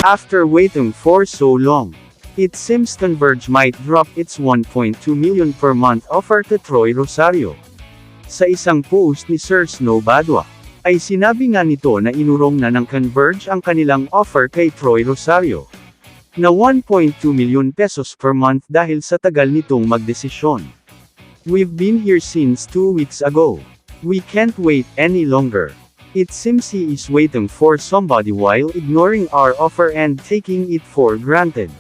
After waiting for so long, it seems Converge might drop its 1.2 million per month offer to Troy Rosario. Sa isang post ni Sir Snow Badwa, ay sinabi nga nito na inurong na ng Converge ang kanilang offer kay Troy Rosario na 1.2 million pesos per month dahil sa tagal nitong magdesisyon. "We've been here since 2 weeks ago. We can't wait any longer. It seems he is waiting for somebody while ignoring our offer and taking it for granted."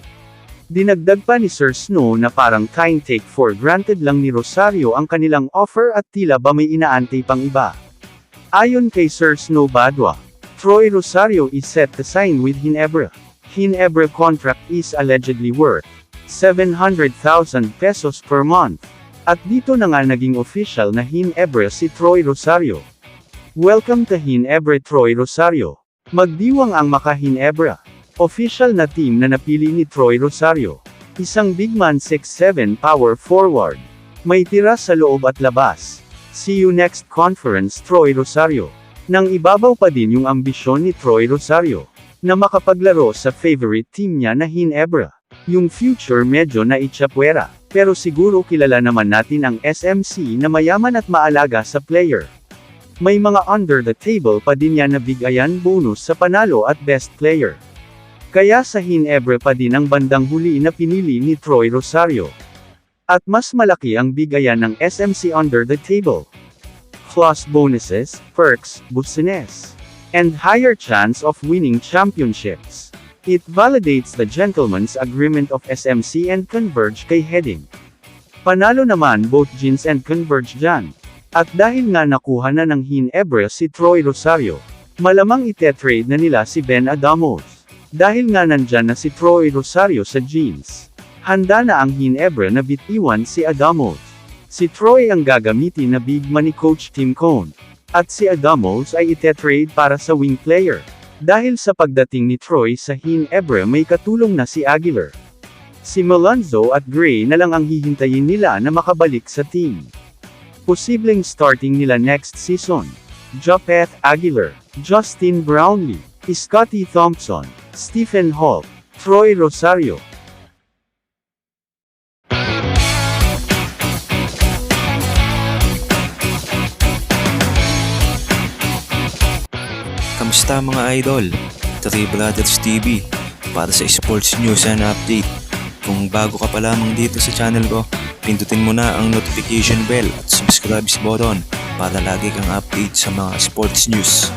Dinagdag pa ni Sir Snow na parang trying take for granted lang ni Rosario ang kanilang offer at tila ba may inaantay pang iba. Ayon kay Sir Snow Badwa, Troy Rosario is set to sign with Ginebra. Ginebra contract is allegedly worth 700,000 pesos per month. At dito na nga naging official na Ginebra si Troy Rosario. Welcome to Ginebra Troy Rosario. Magdiwang ang Maka Ginebra. Official na team na napili ni Troy Rosario. Isang big man 6'7" power forward. May tira sa loob at labas. See you next conference Troy Rosario. Nang ibabaw pa din yung ambisyon ni Troy Rosario na makapaglaro sa favorite team niya na Ginebra. Yung future medyo na itchapwera, pero siguro kilala naman natin ang SMC na mayaman at maalaga sa player. May mga under the table pa din yan na bigayan bonus sa panalo at best player. Kaya sa Ginebra pa din ang bandang huli na pinili ni Troy Rosario. At mas malaki ang bigayan ng SMC under the table. Plus bonuses, perks, bonuses, and higher chance of winning championships. It validates the gentleman's agreement of SMC and Converge kay Heading. Panalo naman both Jeans and Converge dyan. At dahil nga nakuha na ng Ginebra si Troy Rosario, malamang itetrade na nila si Ben Adamos. Dahil nga nandyan na si Troy Rosario sa Jeans, handa na ang Ginebra na bitiwan si Adamos. Si Troy ang gagamitin na big man ni Coach Tim Cone. At si Adamos ay itetrade para sa wing player. Dahil sa pagdating ni Troy sa Ginebra may katulong na si Aguilar. Si Malonzo at Gray na lang ang hihintayin nila na makabalik sa team. Posibleng starting nila next season. Japeth Aguilar, Justin Brownlee, Scotty Thompson, Stephen Hall, Troy Rosario. Kamusta mga idol? Three Brothers TV para sa sports news and update. Kung bago ka pa lamang dito sa channel ko, pindutin mo na ang notification bell at subscribe button para lagi kang update sa mga sports news.